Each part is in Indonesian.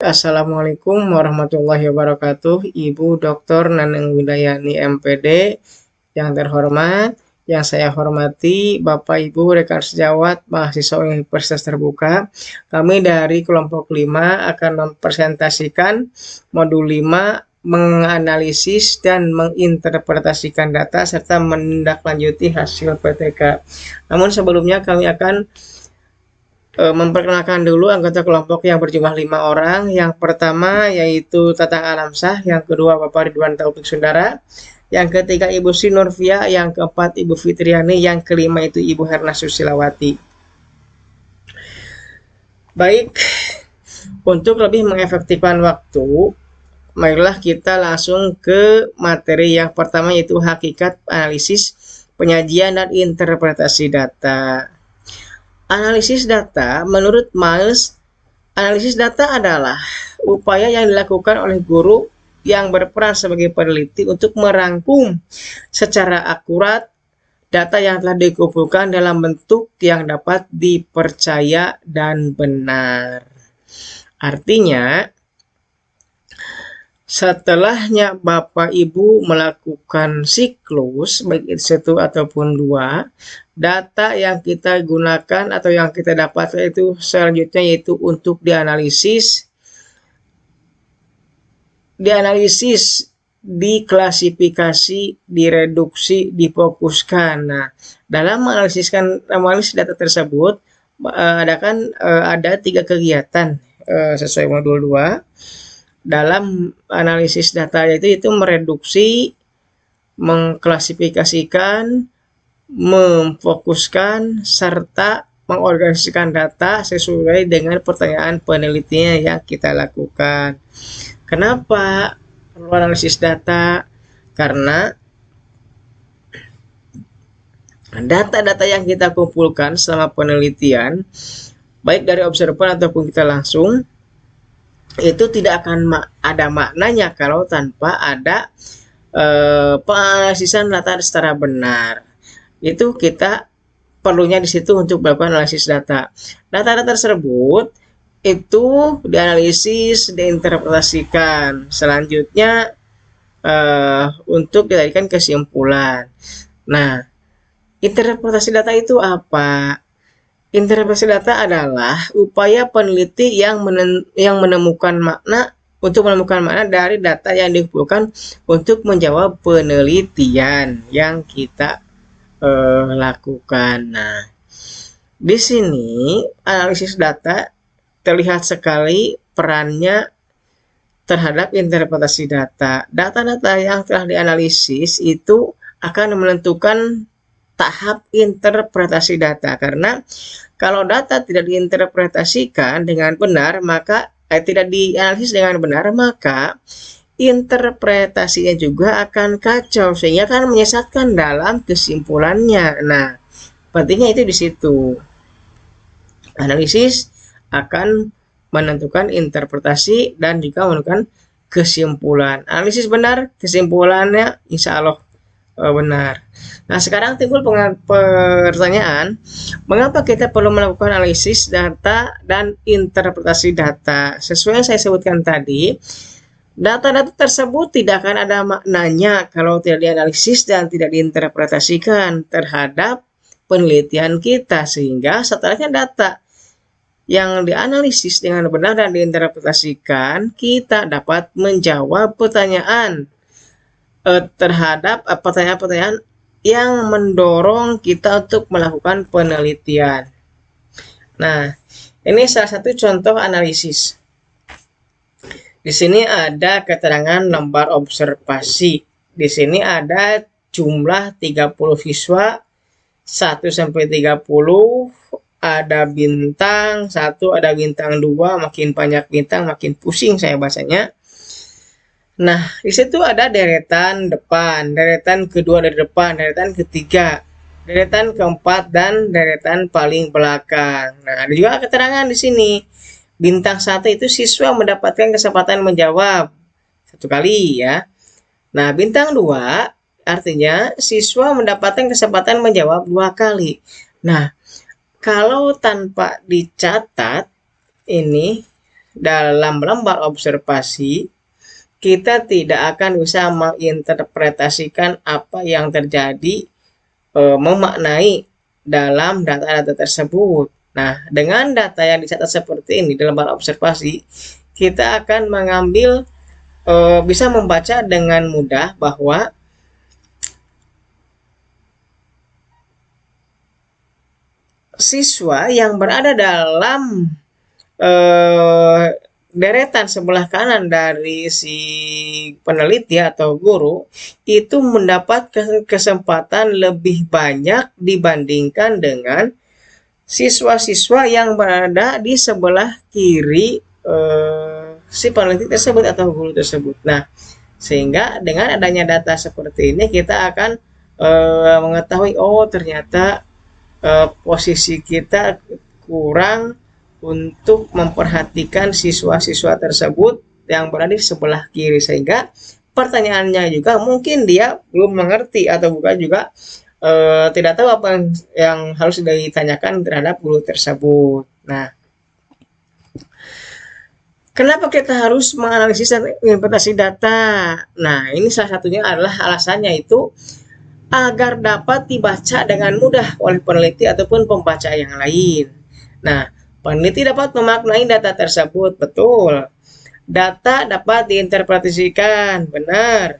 Assalamualaikum warahmatullahi wabarakatuh. Ibu Dr. Naneng Widayani MPD yang terhormat, yang saya hormati Bapak Ibu rekan sejawat mahasiswa Universitas Terbuka. Kami dari kelompok 5 akan mempresentasikan modul 5 menganalisis dan menginterpretasikan data serta menindaklanjuti hasil PTK. Namun sebelumnya kami akan memperkenalkan dulu anggota kelompok yang berjumlah 5 orang. Yang pertama yaitu Tatang Alamsah, yang kedua Bapak Ridwan Taufik Sundara, yang ketiga Ibu Sri Nurvia, yang keempat Ibu Fitriani, yang kelima itu Ibu Herna Susilawati. Baik, untuk lebih mengefektifkan waktu, marilah kita langsung ke materi yang pertama, yaitu hakikat analisis, penyajian, dan interpretasi data. Analisis data, menurut Miles, analisis data adalah upaya yang dilakukan oleh guru yang berperan sebagai peneliti untuk merangkum secara akurat data yang telah dikumpulkan dalam bentuk yang dapat dipercaya dan benar. Artinya, setelahnya Bapak Ibu melakukan siklus, baik itu 1 ataupun 2, data yang kita gunakan atau yang kita dapatkan itu selanjutnya yaitu untuk dianalisis, diklasifikasi, direduksi, difokuskan. Nah, dalam menganalisis data tersebut ada 3 kegiatan sesuai modul 2. Dalam analisis data yaitu mereduksi, mengklasifikasikan, memfokuskan, serta mengorganisasikan data sesuai dengan pertanyaan penelitian yang kita lakukan. Kenapa perlu analisis data? Karena data-data yang kita kumpulkan selama penelitian, baik dari observan ataupun kita langsung, itu tidak akan ada maknanya kalau tanpa ada penganalisan data secara benar. Itu kita perlunya di situ untuk melakukan analisis data. Data-data tersebut itu dianalisis, diinterpretasikan. Selanjutnya untuk dijadikan kesimpulan. Nah, interpretasi data itu apa? Interpretasi data adalah upaya peneliti yang menemukan makna dari data yang dikumpulkan untuk menjawab penelitian yang kita lakukan. Nah, di sini analisis data terlihat sekali perannya terhadap interpretasi data. Data-data yang telah dianalisis itu akan menentukan tahap interpretasi data, karena kalau data tidak diinterpretasikan dengan benar, maka tidak dianalisis dengan benar, maka interpretasinya juga akan kacau sehingga akan menyesatkan dalam kesimpulannya. Nah, pentingnya itu di situ. Analisis akan menentukan interpretasi dan juga menentukan kesimpulan. Analisis benar, kesimpulannya insya Allah benar. Nah, sekarang timbul pertanyaan, mengapa kita perlu melakukan analisis data dan interpretasi data? Sesuai yang saya sebutkan tadi, data-data tersebut tidak akan ada maknanya kalau tidak dianalisis dan tidak diinterpretasikan terhadap penelitian kita, sehingga setelahnya data yang dianalisis dengan benar dan diinterpretasikan, kita dapat menjawab pertanyaan terhadap pertanyaan-pertanyaan yang mendorong kita untuk melakukan penelitian. Nah, ini salah satu contoh analisis. Di sini ada keterangan lembar observasi. Di sini ada jumlah 30 siswa, 1 sampai 30, ada bintang 1, ada bintang 2, makin banyak bintang makin pusing saya bacanya. Nah, di situ ada deretan depan, deretan kedua dari depan, deretan ketiga, deretan keempat, dan deretan paling belakang. Nah, ada juga keterangan di sini. Bintang 1 itu siswa mendapatkan kesempatan menjawab 1 kali ya. Nah, bintang 2 artinya siswa mendapatkan kesempatan menjawab 2 kali. Nah, kalau tanpa dicatat ini dalam lembar observasi, kita tidak akan bisa menginterpretasikan apa yang terjadi, memaknai dalam data-data tersebut. Nah, dengan data yang dicatat seperti ini dalam lembar observasi, kita akan mengambil, bisa membaca dengan mudah bahwa siswa yang berada dalam deretan sebelah kanan dari si peneliti atau guru itu mendapat kesempatan lebih banyak dibandingkan dengan siswa-siswa yang berada di sebelah kiri si peneliti tersebut atau guru tersebut. Nah, sehingga dengan adanya data seperti ini kita akan mengetahui, oh ternyata posisi kita kurang untuk memperhatikan siswa-siswa tersebut yang berada di sebelah kiri, sehingga pertanyaannya juga mungkin dia belum mengerti atau bukan juga tidak tahu apa yang harus ditanyakan terhadap guru tersebut. Nah, kenapa kita harus menganalisis dan interpretasi data? Nah, ini salah satunya adalah alasannya itu agar dapat dibaca dengan mudah oleh peneliti ataupun pembaca yang lain. Nah, peneliti dapat memaknai data tersebut, betul. Data dapat diinterpretasikan, benar.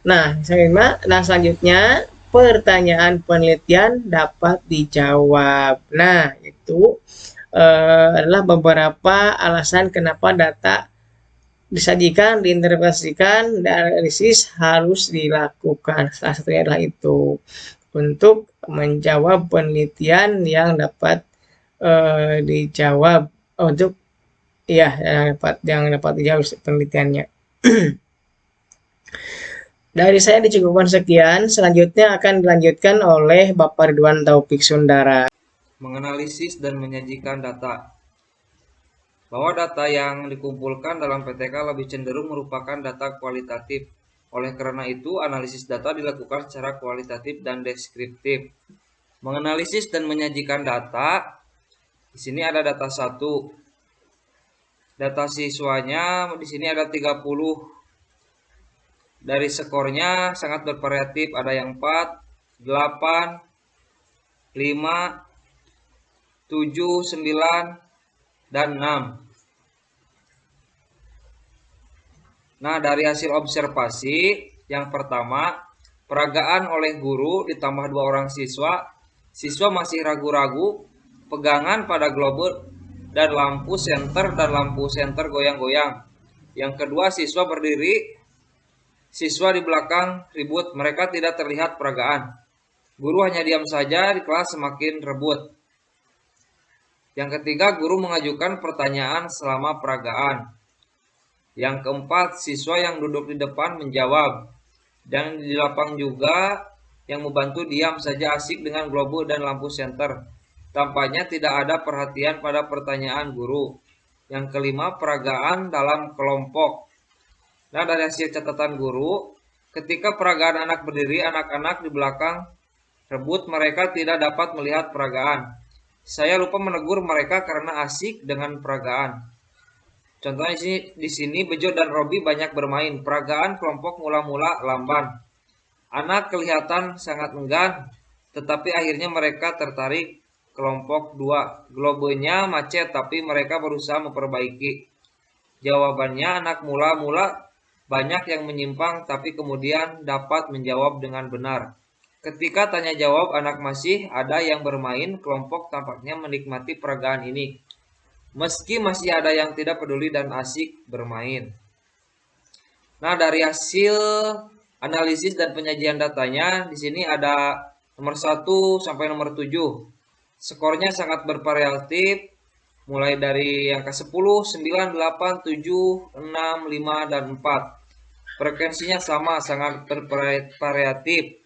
Nah, selanjutnya pertanyaan penelitian dapat dijawab. Nah, itu adalah beberapa alasan kenapa data disajikan, diinterpretasikan, dan analisis harus dilakukan. Salah satunya adalah itu, untuk menjawab penelitian yang dapat dijawab, untuk ya yang dapat dijawab penelitiannya. Dari saya dicukupkan sekian, selanjutnya akan dilanjutkan oleh Bapak Ridwan Taufik Sundara. Menganalisis dan menyajikan data. Bahwa data yang dikumpulkan dalam PTK lebih cenderung merupakan data kualitatif. Oleh karena itu, analisis data dilakukan secara kualitatif dan deskriptif. Menganalisis dan menyajikan data, di sini ada data 1. Data siswanya di sini ada 30. Dari skornya sangat bervariatif, ada yang 4, 8, 5, 7, 9, dan 6. Nah, dari hasil observasi, yang pertama, peragaan oleh guru ditambah 2 orang siswa. Siswa masih ragu-ragu, pegangan pada globe dan lampu senter goyang-goyang. Yang kedua, siswa berdiri, siswa di belakang ribut, mereka tidak terlihat peragaan. Guru hanya diam saja, di kelas semakin rebut. Yang ketiga, guru mengajukan pertanyaan selama peragaan. Yang keempat, siswa yang duduk di depan menjawab. Dan di lapang juga yang membantu diam saja asik dengan globe dan lampu senter. Tampaknya tidak ada perhatian pada pertanyaan guru. Yang kelima, peragaan dalam kelompok. Nah, dari hasil catatan guru, ketika peragaan anak berdiri, anak-anak di belakang rebut, mereka tidak dapat melihat peragaan. Saya lupa menegur mereka karena asik dengan peragaan. Contohnya di sini Bejo dan Robi banyak bermain. Peragaan kelompok mula-mula lamban. Anak kelihatan sangat enggan, tetapi akhirnya mereka tertarik. Kelompok 2. Globenya macet, tapi mereka berusaha memperbaiki. Jawabannya, anak mula-mula banyak yang menyimpang, tapi kemudian dapat menjawab dengan benar. Ketika tanya jawab anak masih ada yang bermain, kelompok tampaknya menikmati peragaan ini. Meski masih ada yang tidak peduli dan asik bermain. Nah, dari hasil analisis dan penyajian datanya, di sini ada nomor 1 sampai nomor 7. Skornya sangat bervariatif, mulai dari angka 10, 9, 8, 7, 6, 5, dan 4. Frekuensinya sama, sangat bervariatif.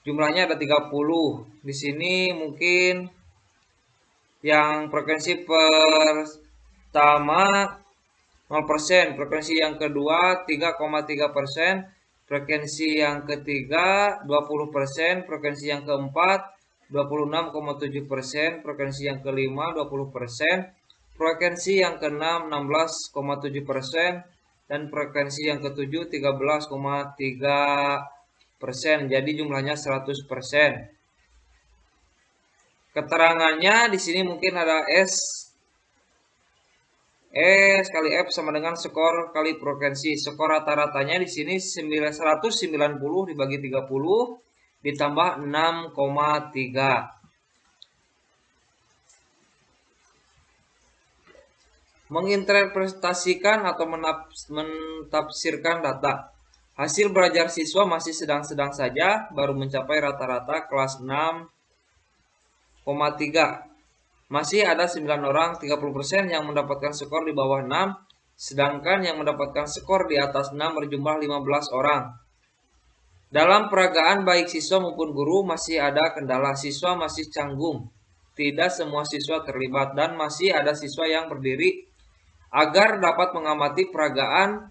Jumlahnya ada 30. Di sini mungkin yang frekuensi pertama 0%, frekuensi yang kedua 3,3%, frekuensi yang ketiga 20%, frekuensi yang keempat 26,7%, frekuensi yang kelima 20%, frekuensi yang ke-6 16,7%, dan frekuensi yang ke-7 13,3%. Jadi jumlahnya 100%. Keterangannya di sini mungkin ada S kali F sama dengan skor kali frekuensi. Skor rata-ratanya di sini 190 dibagi 30 ditambah 6,3. Menginterpretasikan atau mentafsirkan data. Hasil belajar siswa masih sedang-sedang saja, baru mencapai rata-rata kelas 6,3. Masih ada 9 orang, 30% yang mendapatkan skor di bawah 6, sedangkan yang mendapatkan skor di atas 6 berjumlah 15 orang. Dalam peragaan baik siswa maupun guru masih ada kendala, siswa masih canggung. Tidak semua siswa terlibat dan masih ada siswa yang berdiri agar dapat mengamati peragaan.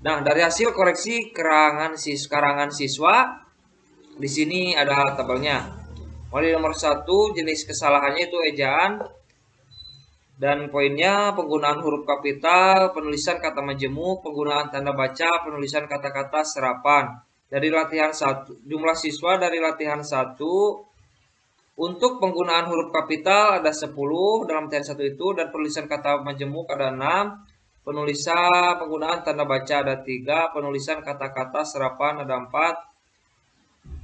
Nah, dari hasil koreksi karangan siswa, di sini ada tabelnya. Mulai nomor 1, jenis kesalahannya itu ejaan. Dan poinnya penggunaan huruf kapital, penulisan kata majemuk, penggunaan tanda baca, penulisan kata-kata serapan. Dari latihan 1, jumlah siswa dari latihan 1 untuk penggunaan huruf kapital ada 10 dalam latihan 1 itu, dan penulisan kata majemuk ada 6, penulisan penggunaan tanda baca ada 3, penulisan kata-kata serapan ada 4.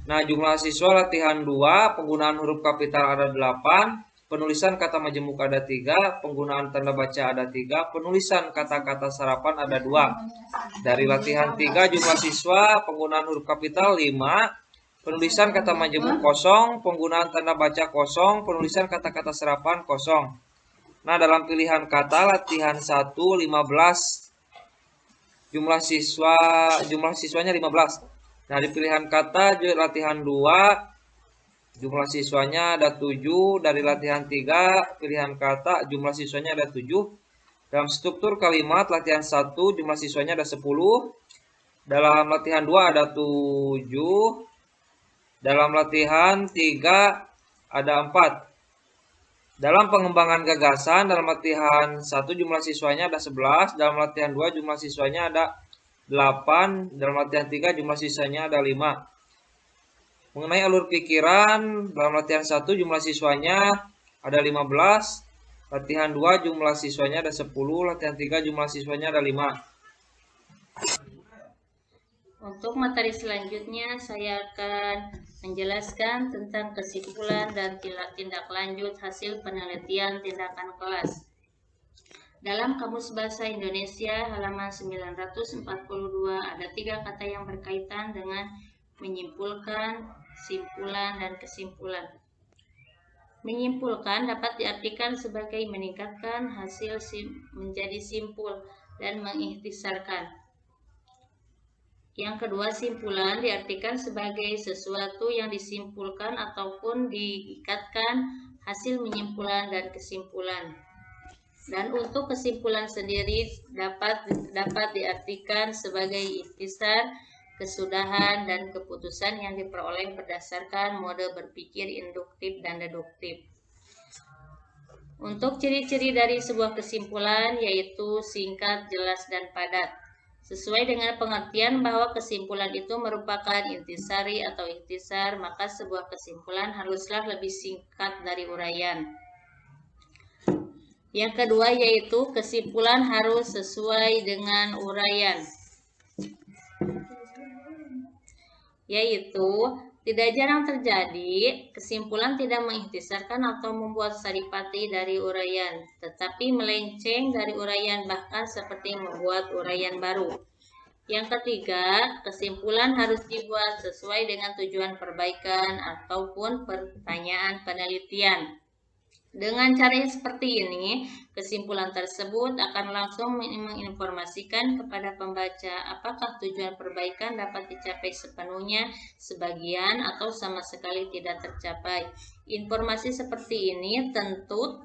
Nah, jumlah siswa latihan 2, penggunaan huruf kapital ada 8, penulisan kata majemuk ada 3, penggunaan tanda baca ada 3, penulisan kata-kata serapan ada 2. Dari latihan 3, jumlah siswa penggunaan huruf kapital 5, penulisan kata majemuk kosong, penggunaan tanda baca kosong, penulisan kata-kata serapan kosong. Nah, dalam pilihan kata latihan 1 15, jumlah siswanya 15. Nah, di pilihan kata latihan 2 jumlah siswanya ada 7, dari latihan 3 pilihan kata jumlah siswanya ada 7. Dalam struktur kalimat latihan 1 jumlah siswanya ada 10, dalam latihan 2 ada 7, dalam latihan 3 ada 4. Dalam pengembangan gagasan dalam latihan 1 jumlah siswanya ada 11, dalam latihan 2 jumlah siswanya ada 8, dalam latihan 3 jumlah siswanya ada 5. Mengenai alur pikiran, dalam latihan 1 jumlah siswanya ada 15, latihan 2 jumlah siswanya ada 10, latihan 3 jumlah siswanya ada 5. Untuk materi selanjutnya saya akan menjelaskan tentang kesimpulan dan tindak lanjut hasil penelitian tindakan kelas. Dalam Kamus Bahasa Indonesia halaman 942 ada 3 kata yang berkaitan dengan menyimpulkan, simpulan, dan kesimpulan. Menyimpulkan dapat diartikan sebagai meningkatkan hasil menjadi simpul dan mengikhtisarkan. Yang kedua, simpulan diartikan sebagai sesuatu yang disimpulkan ataupun diikatkan hasil menyimpulan dan kesimpulan. Dan untuk kesimpulan sendiri dapat diartikan sebagai ikhtisar, kesudahan, dan keputusan yang diperoleh berdasarkan mode berpikir induktif dan deduktif. Untuk ciri-ciri dari sebuah kesimpulan yaitu singkat, jelas, dan padat. Sesuai dengan pengertian bahwa kesimpulan itu merupakan intisari atau ikhtisar, maka sebuah kesimpulan haruslah lebih singkat dari uraian. Yang kedua yaitu kesimpulan harus sesuai dengan uraian, yaitu tidak jarang terjadi kesimpulan tidak mengikhtisarkan atau membuat saripati dari uraian, tetapi melenceng dari uraian, bahkan seperti membuat uraian baru. Yang ketiga, kesimpulan harus dibuat sesuai dengan tujuan perbaikan ataupun pertanyaan penelitian. Dengan cara yang seperti ini, kesimpulan tersebut akan langsung menginformasikan kepada pembaca apakah tujuan perbaikan dapat dicapai sepenuhnya, sebagian, atau sama sekali tidak tercapai. Informasi seperti ini tentu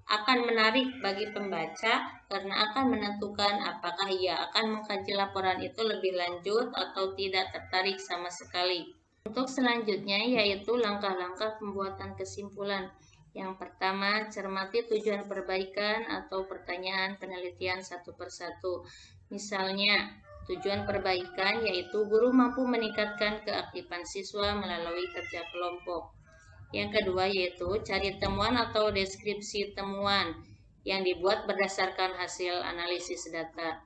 akan menarik bagi pembaca karena akan menentukan apakah ia akan mengkaji laporan itu lebih lanjut atau tidak tertarik sama sekali. Untuk selanjutnya yaitu langkah-langkah pembuatan kesimpulan. Yang pertama, cermati tujuan perbaikan atau pertanyaan penelitian satu persatu. Misalnya, tujuan perbaikan yaitu guru mampu meningkatkan keaktifan siswa melalui kerja kelompok. Yang kedua yaitu cari temuan atau deskripsi temuan yang dibuat berdasarkan hasil analisis data.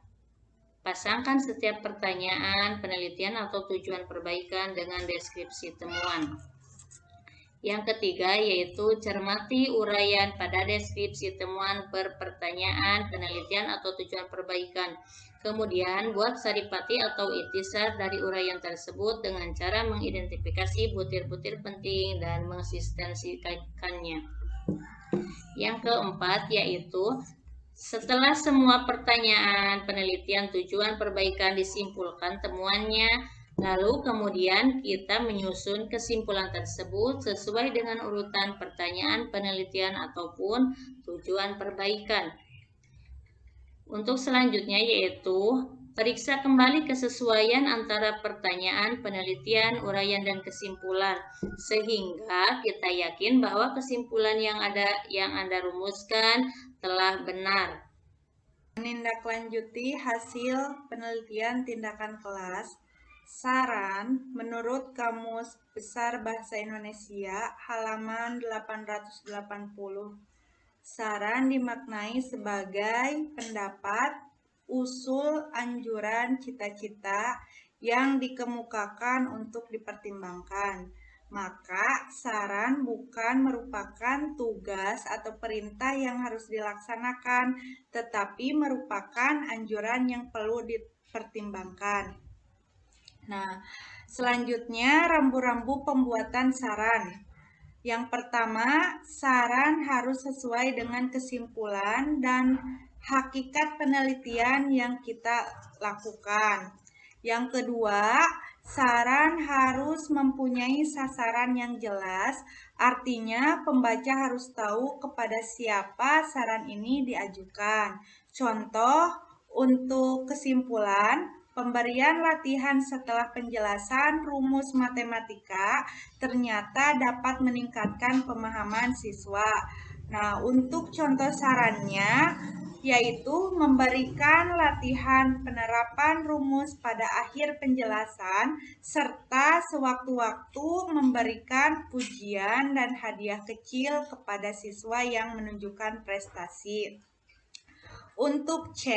Pasangkan setiap pertanyaan, penelitian atau tujuan perbaikan dengan deskripsi temuan. Yang ketiga yaitu cermati uraian pada deskripsi temuan per pertanyaan, penelitian atau tujuan perbaikan. Kemudian buat saripati atau ikhtisar dari uraian tersebut dengan cara mengidentifikasi butir-butir penting dan mensistensikannya. Yang keempat yaitu setelah semua pertanyaan, penelitian, tujuan perbaikan disimpulkan temuannya, lalu kemudian kita menyusun kesimpulan tersebut sesuai dengan urutan pertanyaan, penelitian, ataupun tujuan perbaikan. Untuk selanjutnya yaitu periksa kembali kesesuaian antara pertanyaan, penelitian, uraian, dan kesimpulan sehingga kita yakin bahwa kesimpulan yang Anda rumuskan telah benar. Menindaklanjuti hasil penelitian tindakan kelas. Saran menurut Kamus Besar Bahasa Indonesia halaman 880. Saran dimaknai sebagai pendapat, usul, anjuran, cita-cita yang dikemukakan untuk dipertimbangkan. Maka saran bukan merupakan tugas atau perintah yang harus dilaksanakan, tetapi merupakan anjuran yang perlu dipertimbangkan. Nah, selanjutnya rambu-rambu pembuatan saran. Yang pertama, saran harus sesuai dengan kesimpulan dan hakikat penelitian yang kita lakukan. Yang kedua, saran harus mempunyai sasaran yang jelas, artinya pembaca harus tahu kepada siapa saran ini diajukan. Contoh, untuk kesimpulan, pemberian latihan setelah penjelasan rumus matematika ternyata dapat meningkatkan pemahaman siswa. Nah, untuk contoh sarannya, yaitu memberikan latihan penerapan rumus pada akhir penjelasan, serta sewaktu-waktu memberikan pujian dan hadiah kecil kepada siswa yang menunjukkan prestasi. Untuk C,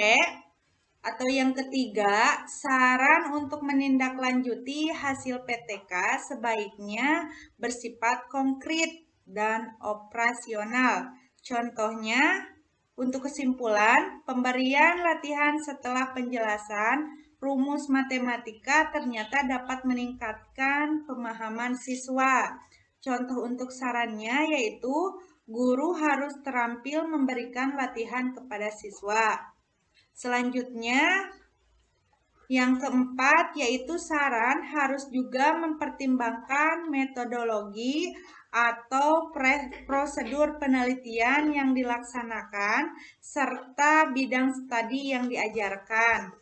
atau yang ketiga, saran untuk menindaklanjuti hasil PTK sebaiknya bersifat konkret dan operasional. Contohnya, untuk kesimpulan, pemberian latihan setelah penjelasan rumus matematika ternyata dapat meningkatkan pemahaman siswa. Contoh untuk sarannya yaitu guru harus terampil memberikan latihan kepada siswa. Selanjutnya, yang keempat yaitu saran harus juga mempertimbangkan metodologi atau prosedur penelitian yang dilaksanakan serta bidang studi yang diajarkan.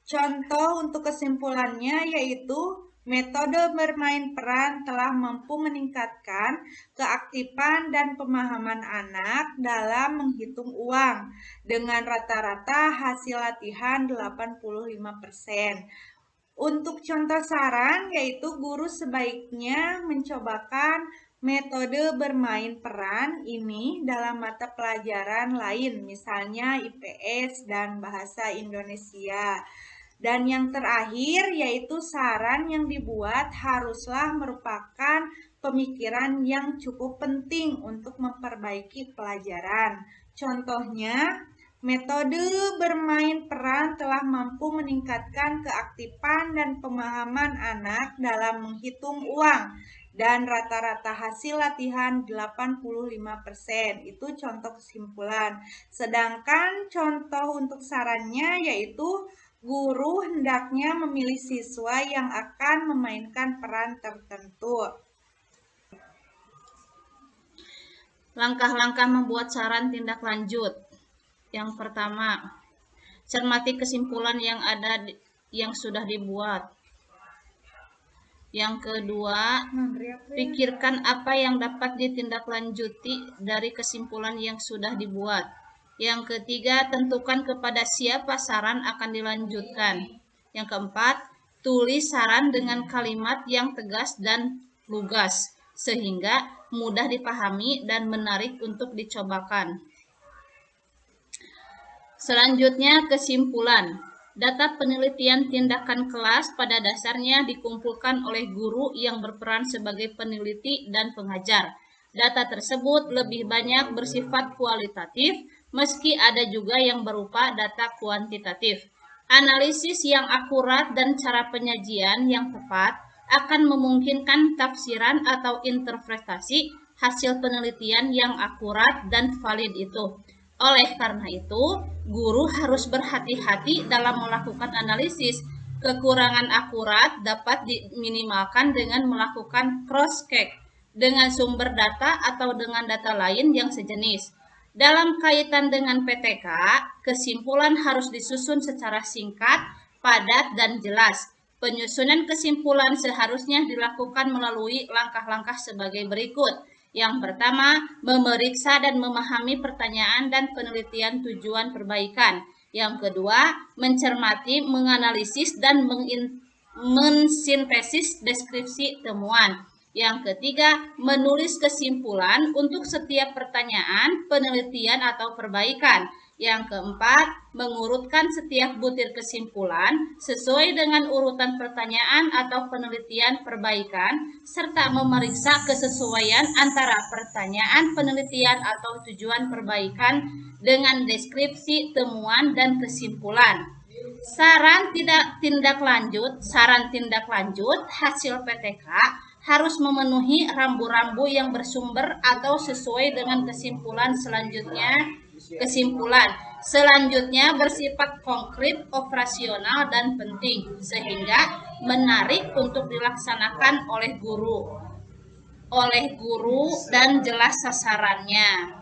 Contoh untuk kesimpulannya yaitu metode bermain peran telah mampu meningkatkan keaktifan dan pemahaman anak dalam menghitung uang dengan rata-rata hasil latihan 85%. Untuk contoh saran yaitu guru sebaiknya mencobakan metode bermain peran ini dalam mata pelajaran lain, misalnya IPS dan Bahasa Indonesia. Dan yang terakhir yaitu saran yang dibuat haruslah merupakan pemikiran yang cukup penting untuk memperbaiki pelajaran. Contohnya, metode bermain peran telah mampu meningkatkan keaktifan dan pemahaman anak dalam menghitung uang dan rata-rata hasil latihan 85%. Itu contoh kesimpulan. Sedangkan contoh untuk sarannya yaitu guru hendaknya memilih siswa yang akan memainkan peran tertentu. Langkah-langkah membuat saran tindak lanjut. Yang pertama, cermati kesimpulan yang sudah dibuat. Yang kedua, pikirkan apa yang dapat ditindaklanjuti dari kesimpulan yang sudah dibuat. Yang ketiga, tentukan kepada siapa saran akan dilanjutkan. Yang keempat, tulis saran dengan kalimat yang tegas dan lugas, sehingga mudah dipahami dan menarik untuk dicobakan. Selanjutnya, kesimpulan. Data penelitian tindakan kelas pada dasarnya dikumpulkan oleh guru yang berperan sebagai peneliti dan pengajar. Data tersebut lebih banyak bersifat kualitatif, meski ada juga yang berupa data kuantitatif. Analisis yang akurat dan cara penyajian yang tepat akan memungkinkan tafsiran atau interpretasi hasil penelitian yang akurat dan valid itu. Oleh karena itu, guru harus berhati-hati dalam melakukan analisis. Kekurangan akurat dapat diminimalkan dengan melakukan cross-check dengan sumber data atau dengan data lain yang sejenis. Dalam kaitan dengan PTK, kesimpulan harus disusun secara singkat, padat, dan jelas. Penyusunan kesimpulan seharusnya dilakukan melalui langkah-langkah sebagai berikut. Yang pertama, memeriksa dan memahami pertanyaan dan penelitian tujuan perbaikan. Yang kedua, mencermati, menganalisis, dan mensintesis deskripsi temuan. Yang ketiga, menulis kesimpulan untuk setiap pertanyaan, penelitian, atau perbaikan. Yang keempat, mengurutkan setiap butir kesimpulan sesuai dengan urutan pertanyaan atau penelitian perbaikan, serta memeriksa kesesuaian antara pertanyaan, penelitian, atau tujuan perbaikan dengan deskripsi temuan dan kesimpulan. Saran tindak lanjut hasil PTK harus memenuhi rambu-rambu yang bersumber atau sesuai dengan kesimpulan selanjutnya bersifat konkret, operasional, dan penting, sehingga menarik untuk dilaksanakan oleh guru dan jelas sasarannya.